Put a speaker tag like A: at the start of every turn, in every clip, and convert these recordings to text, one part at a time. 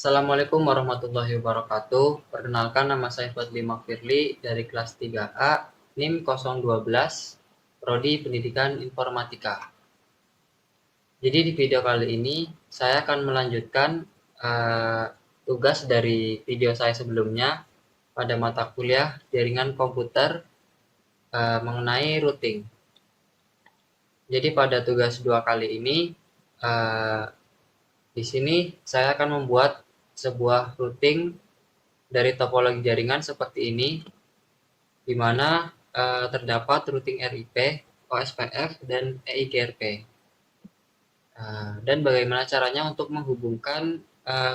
A: Assalamualaikum warahmatullahi wabarakatuh. Perkenalkan, nama saya Fadli Makfirli dari kelas 3A, NIM 012, Prodi Pendidikan Informatika. Jadi di video kali ini saya akan melanjutkan tugas dari video saya sebelumnya pada mata kuliah Jaringan Komputer mengenai routing. Jadi pada tugas 2 kali ini di sini saya akan membuat sebuah routing dari topologi jaringan seperti ini, di mana terdapat routing RIP, OSPF, dan EIGRP. Dan bagaimana caranya untuk menghubungkan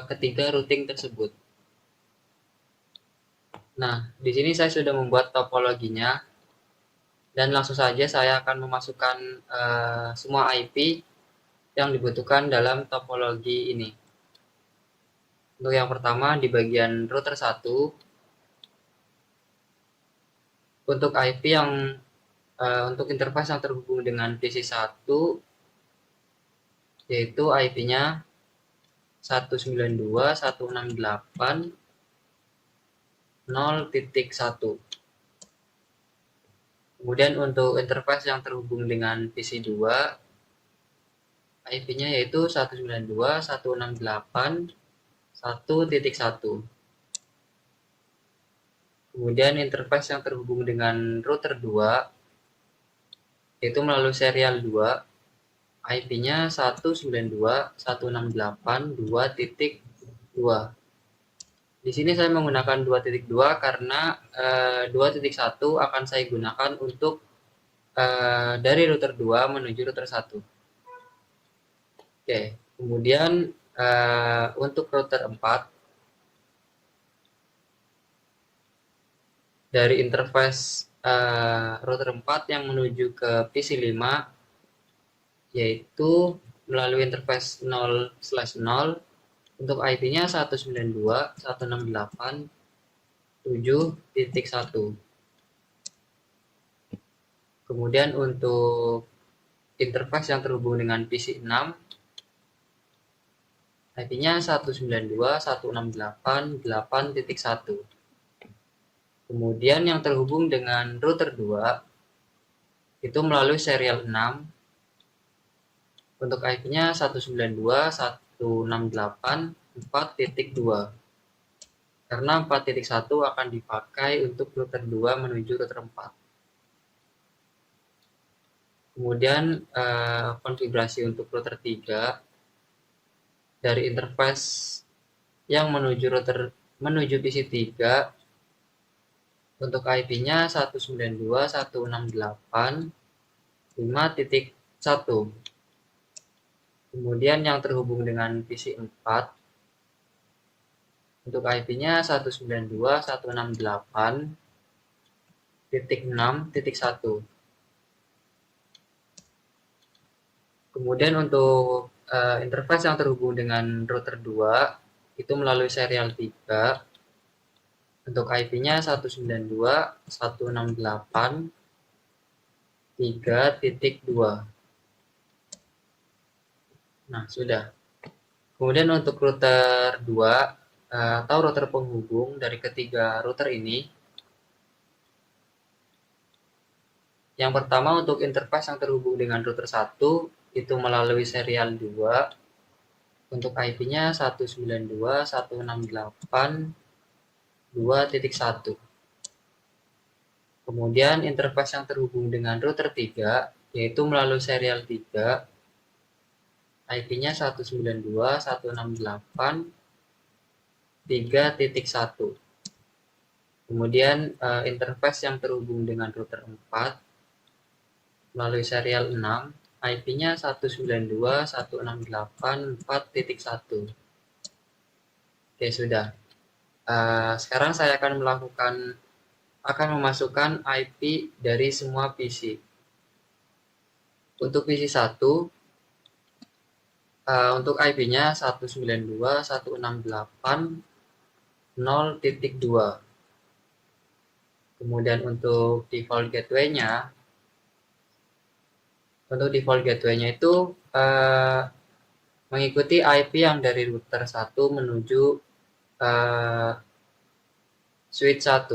A: ketiga routing tersebut. Nah, di sini saya sudah membuat topologinya, dan langsung saja saya akan memasukkan semua IP yang dibutuhkan dalam topologi ini. Untuk yang pertama di bagian router 1, untuk IP yang untuk interface yang terhubung dengan PC 1, yaitu IP-nya 192.168.0.1. Kemudian untuk interface yang terhubung dengan PC 2, IP-nya yaitu 192.168.1.1. Kemudian interface yang terhubung dengan router 2, yaitu melalui serial 2, IP-nya 192.168.2.2. Di sini saya menggunakan 2.2 karena 2.1 akan saya gunakan untuk dari router 2 menuju router 1. Oke, kemudian untuk router 4, dari interface router 4 yang menuju ke PC 5, yaitu melalui interface 0/0, untuk IP-nya 192.168.7.1. Kemudian untuk interface yang terhubung dengan PC 6, IP-nya 192.168.8.1. Kemudian yang terhubung dengan router 2 itu melalui serial 6, untuk IP-nya 192.168.4.2. Karena 4.1 akan dipakai untuk router 2 menuju router 4. Kemudian konfigurasi untuk router 3, dari interface yang menuju PC 3, untuk IP-nya 192.168.5.1. Kemudian yang terhubung dengan PC 4, untuk IP-nya 192.168.6.1. Kemudian untuk interface yang terhubung dengan router 2 itu melalui serial 3, untuk IP-nya 192.168.3.2. Nah, sudah. Kemudian untuk router 2 atau router penghubung dari ketiga router ini, yang pertama untuk interface yang terhubung dengan router 1 itu melalui serial 2, untuk IP-nya 192.168.2.1. Kemudian interface yang terhubung dengan router 3 yaitu melalui serial 3, IP-nya 192.168.3.1. Kemudian interface yang terhubung dengan router 4 melalui serial 6, IP-nya 192.168.4.1. Oke, sudah. Sekarang saya akan memasukkan IP dari semua PC. Untuk PC 1, untuk IP-nya 192.168.0.2. Kemudian untuk default gateway-nya itu mengikuti IP yang dari router 1 menuju switch 1,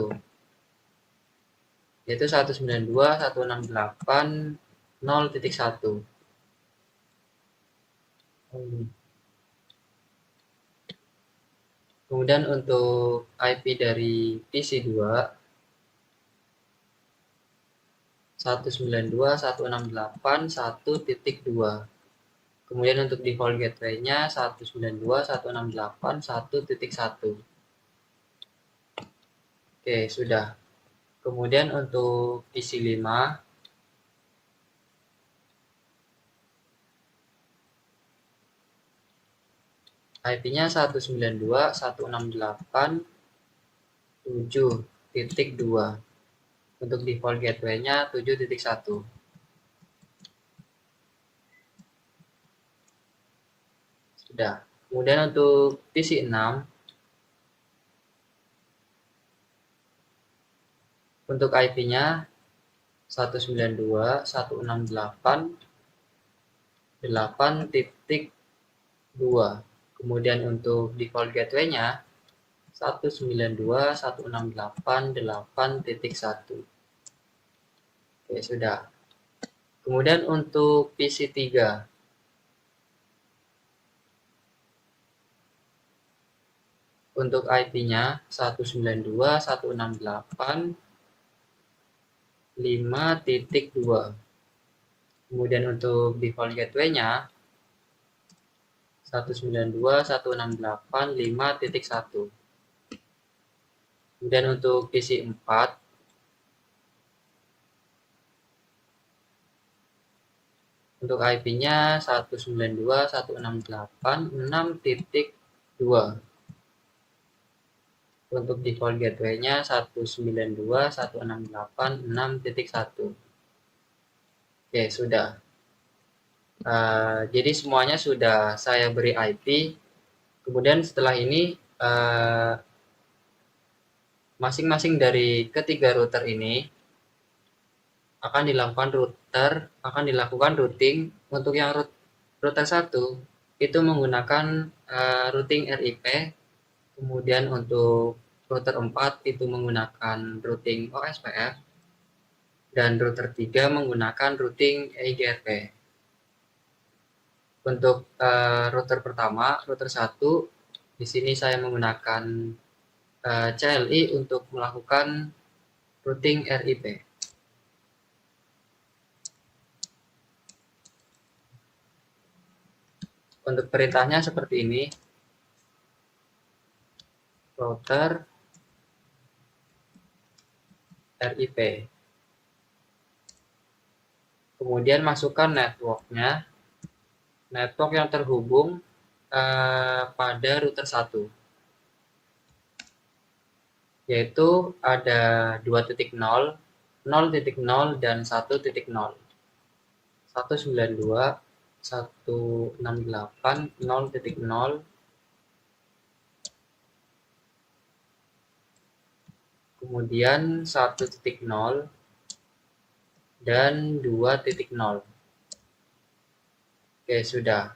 A: yaitu 192.168.0.1. Kemudian untuk IP dari PC 2, 192.168.1.2. Kemudian untuk default gateway-nya 192.168.1.1. Oke, sudah. Kemudian untuk PC 5, IP-nya 192.168.7.2. Untuk default gateway-nya 7.1. Sudah. Kemudian untuk PC 6, untuk IP-nya 192.168.8.2. Kemudian untuk default gateway-nya 192.168.8.1. Oke, sudah. Kemudian untuk PC 3, untuk IP-nya 192.168.5.2. Kemudian untuk default gateway-nya 192.168.5.1. Kemudian untuk PC 4, untuk IP-nya 192.168.6.2. Untuk default gateway-nya 192.168.6.1. Oke, sudah. Jadi semuanya sudah saya beri IP. Kemudian setelah ini masing-masing dari ketiga router ini akan dilakukan routing. Untuk yang router 1 itu menggunakan routing RIP. Kemudian untuk router 4 itu menggunakan routing OSPF. Dan router 3 menggunakan routing EIGRP. Untuk router pertama, router 1, di sini saya menggunakan CLI untuk melakukan routing RIP. Untuk perintahnya seperti ini. Router RIP. Kemudian masukkan network-nya. Network yang terhubung pada router 1. Yaitu ada 2.0, 0.0, dan 1.0. 192.168.0.0, kemudian 1.0 dan 2.0. Oke, sudah.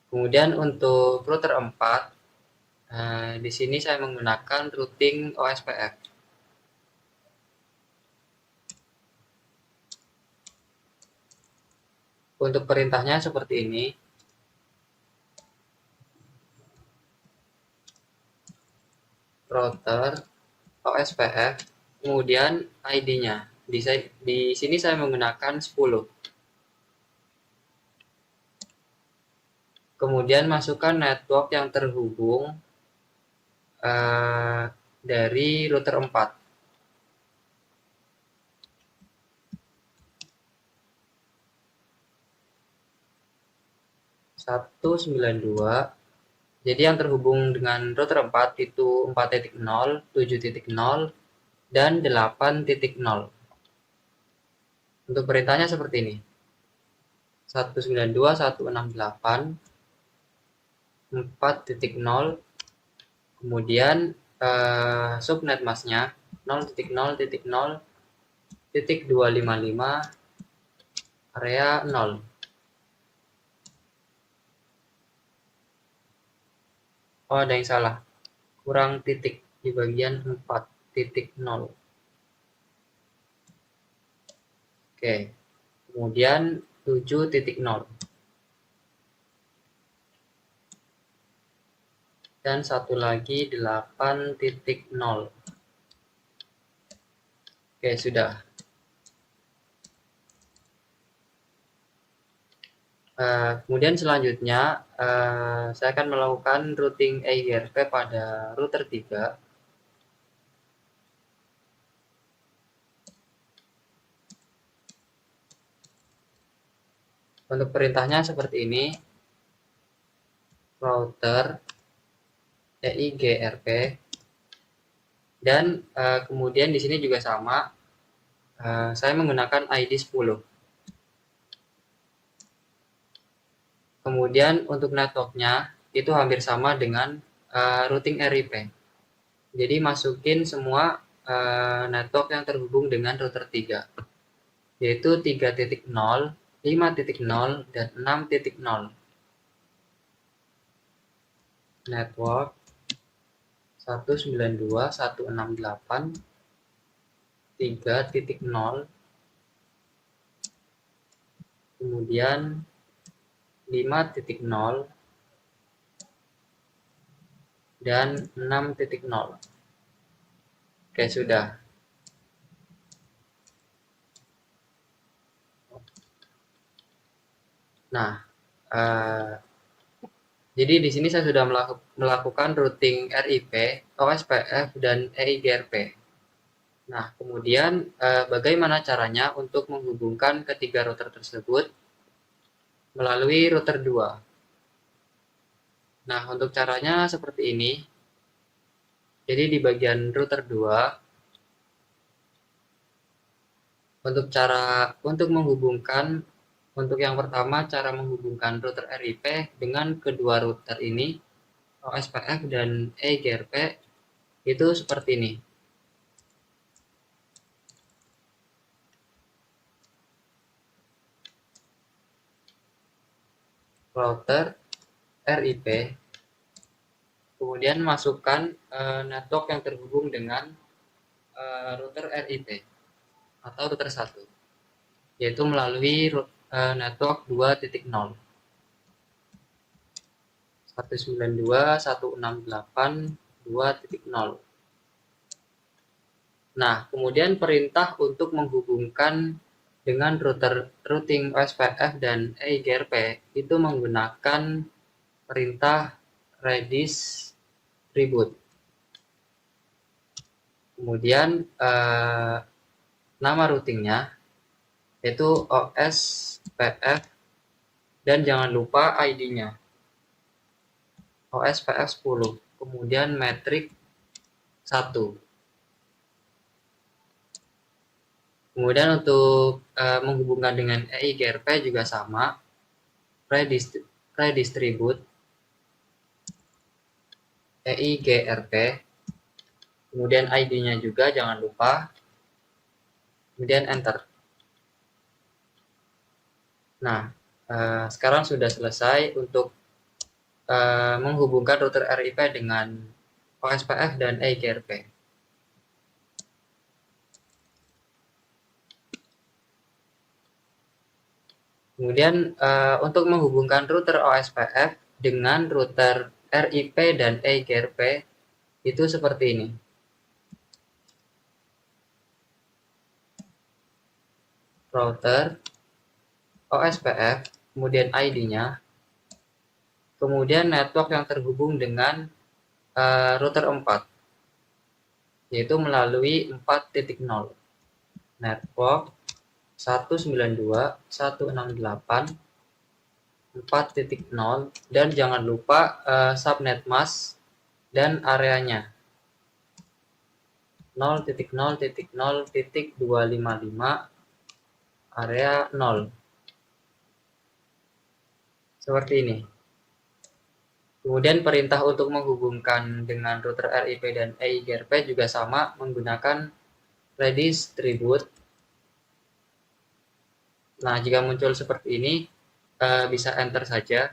A: Kemudian untuk router 4, di sini saya menggunakan routing OSPF. Untuk perintahnya seperti ini. Router OSPF, kemudian ID-nya. Di sini saya menggunakan 10. Kemudian masukkan network yang terhubung dari router 4. 192. Jadi yang terhubung dengan router 4 itu 4.0, 7.0, dan 8.0. Untuk perintahnya seperti ini. 192.168, 4.0, kemudian subnet masknya 0.0.0.0 titik 255 area 0. Oh, ada yang salah. Kurang titik di bagian 4.0. Oke. Kemudian 7.0. Dan satu lagi 8.0. Oke, sudah. Kemudian selanjutnya saya akan melakukan routing EIGRP pada router 3. Untuk perintahnya seperti ini. Router EIGRP, dan kemudian di sini juga sama, saya menggunakan ID 10. Kemudian untuk networknya itu hampir sama dengan routing RIP. Jadi masukin semua network yang terhubung dengan router 3, yaitu 3.0, 5.0, dan 6.0. Network 192.168.3.0, kemudian 5.0 dan 6.0. Oke, sudah. Nah, jadi di sini saya sudah melakukan routing RIP, OSPF, dan EIGRP. Nah, kemudian bagaimana caranya untuk menghubungkan ketiga router tersebut melalui router 2? Nah, untuk caranya seperti ini. Jadi di bagian router 2, untuk menghubungkan, untuk yang pertama cara menghubungkan router RIP dengan kedua router ini, OSPF dan EIGRP, itu seperti ini. Router RIP, kemudian masukkan network yang terhubung dengan router RIP atau router 1, yaitu melalui network 2.0, 192.168.2.0. Nah, kemudian perintah untuk menghubungkan dengan routing OSPF dan EIGRP itu menggunakan perintah redis tribute. Kemudian nama routingnya yaitu OSPF, dan jangan lupa ID-nya OSPF 10, kemudian metrik 1. Kemudian untuk menghubungkan dengan EIGRP juga sama, redistribute EIGRP, kemudian ID-nya juga jangan lupa, kemudian enter. Nah, sekarang sudah selesai untuk menghubungkan router RIP dengan OSPF dan EIGRP. Kemudian untuk menghubungkan router OSPF dengan router RIP dan EIGRP itu seperti ini. Router OSPF, kemudian ID-nya, kemudian network yang terhubung dengan router 4, yaitu melalui 4.0. Network 192.168.4.0, dan jangan lupa subnet mask dan areanya 0.0.0.255 area 0. Seperti ini. Kemudian perintah untuk menghubungkan dengan router RIP dan EIGRP juga sama, menggunakan redistribute Nah, jika muncul seperti ini, bisa enter saja.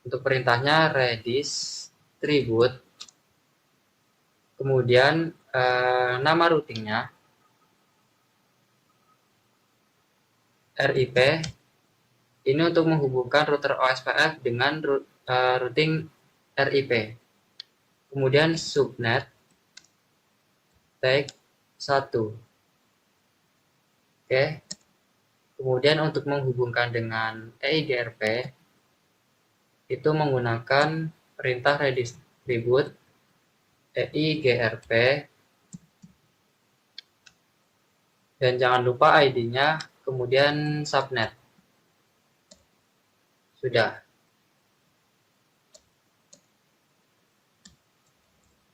A: Untuk perintahnya redistribute, kemudian nama routingnya RIP. Ini untuk menghubungkan router OSPF dengan routing RIP. Kemudian subnet tag 1. Oke. Kemudian untuk menghubungkan dengan EIGRP itu menggunakan perintah redistribute EIGRP, dan jangan lupa ID-nya, kemudian subnet. Sudah.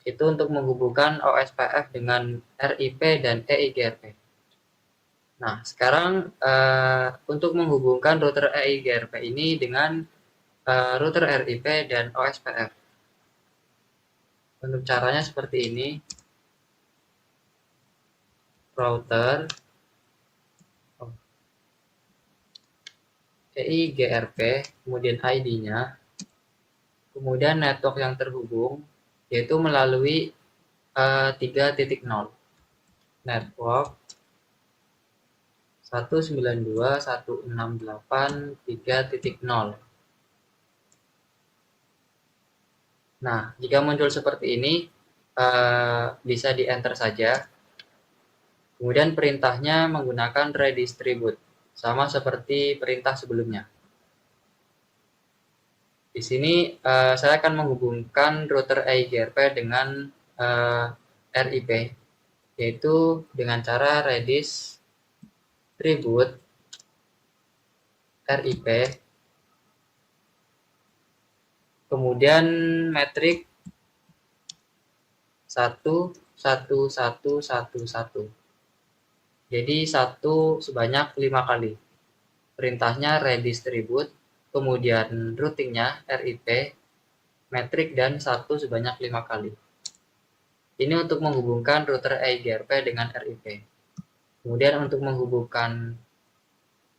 A: Itu untuk menghubungkan OSPF dengan RIP dan EIGRP. Nah, sekarang untuk menghubungkan router EIGRP ini dengan router RIP dan OSPF. Untuk caranya seperti ini. Router EIGRP, kemudian ID-nya, kemudian network yang terhubung, yaitu melalui 3.0. Network 192.168.3.0. Nah, jika muncul seperti ini, bisa di enter saja. Kemudian perintahnya menggunakan redistribute, sama seperti perintah sebelumnya. Di sini saya akan menghubungkan router EIGRP dengan RIP, yaitu dengan cara redistribute RIP, kemudian metrik 11111. Jadi 1 sebanyak 5 kali. Perintahnya redistribute, kemudian routingnya RIP, metrik, dan 1 sebanyak 5 kali. Ini untuk menghubungkan router EIGRP dengan RIP. Kemudian untuk menghubungkan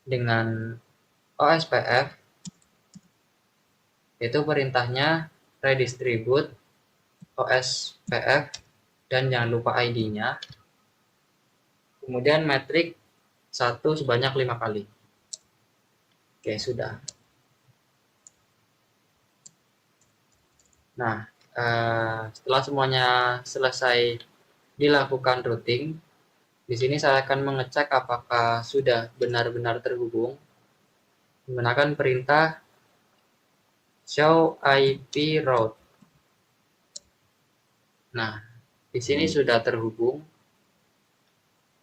A: dengan OSPF, yaitu perintahnya redistribute OSPF, dan jangan lupa ID-nya. Kemudian metrik 1 sebanyak 5 kali. Oke, sudah. Nah, setelah semuanya selesai dilakukan routing, di sini saya akan mengecek apakah sudah benar-benar terhubung menggunakan perintah show IP route. Nah, di sini sudah terhubung.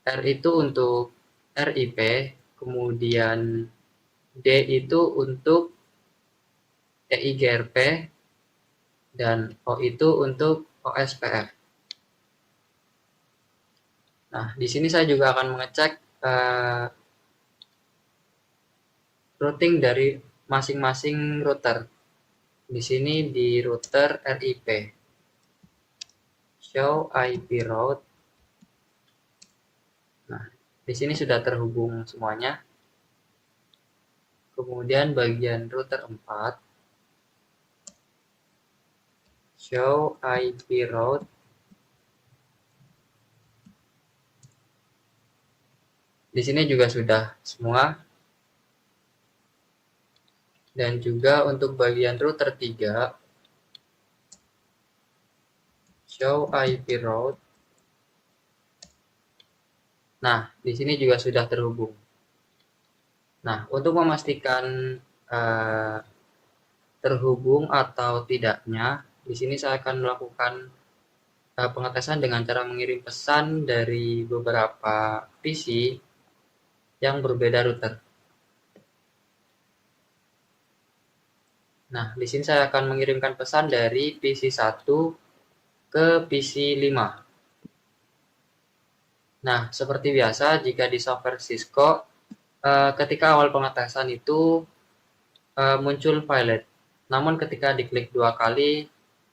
A: R itu untuk RIP, kemudian D itu untuk EIGRP, dan O itu untuk OSPF. Nah, di sini saya juga akan mengecek routing dari masing-masing router. Di sini di router RIP, show IP route. Nah, di sini sudah terhubung semuanya. Kemudian bagian router 4, show IP route. Di sini juga sudah semua. Dan juga untuk bagian router 3, show IP route. Nah, di sini juga sudah terhubung. Nah, untuk memastikan terhubung atau tidaknya, di sini saya akan melakukan pengetesan dengan cara mengirim pesan dari beberapa PC yang berbeda router. Nah, di sini saya akan mengirimkan pesan dari PC 1 ke PC 5. Nah, seperti biasa, jika di software Cisco, ketika awal pengetesan itu muncul violet. Namun ketika diklik 2 kali,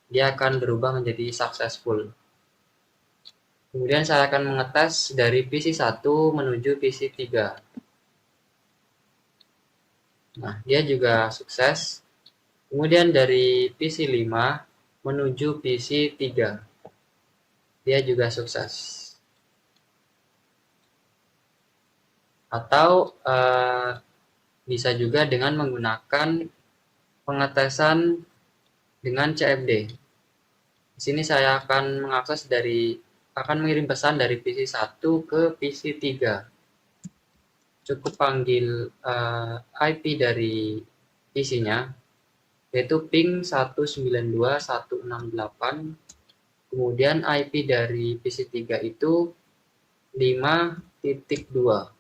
A: dia akan berubah menjadi successful. Kemudian saya akan mengetes dari PC1 menuju PC3. Nah, dia juga sukses. Kemudian dari PC5 menuju PC3. Dia juga sukses. Atau bisa juga dengan menggunakan pengetesan dengan CFD. Di sini saya akan mengirim pesan dari PC1 ke PC3. Cukup panggil IP dari PC-nya, yaitu ping 192.168. Kemudian IP dari PC3 itu 5.2.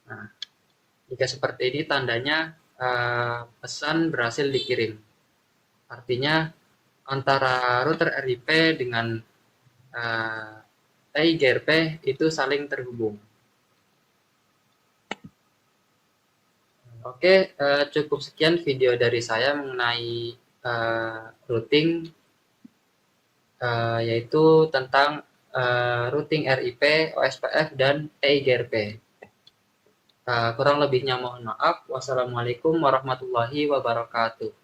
A: Nah, jika seperti ini tandanya pesan berhasil dikirim. Artinya antara router RIP dengan EIGRP itu saling terhubung. Oke, cukup sekian video dari saya mengenai routing, yaitu tentang routing RIP, OSPF, dan EIGRP. Kurang lebihnya mohon maaf. Wassalamualaikum warahmatullahi wabarakatuh.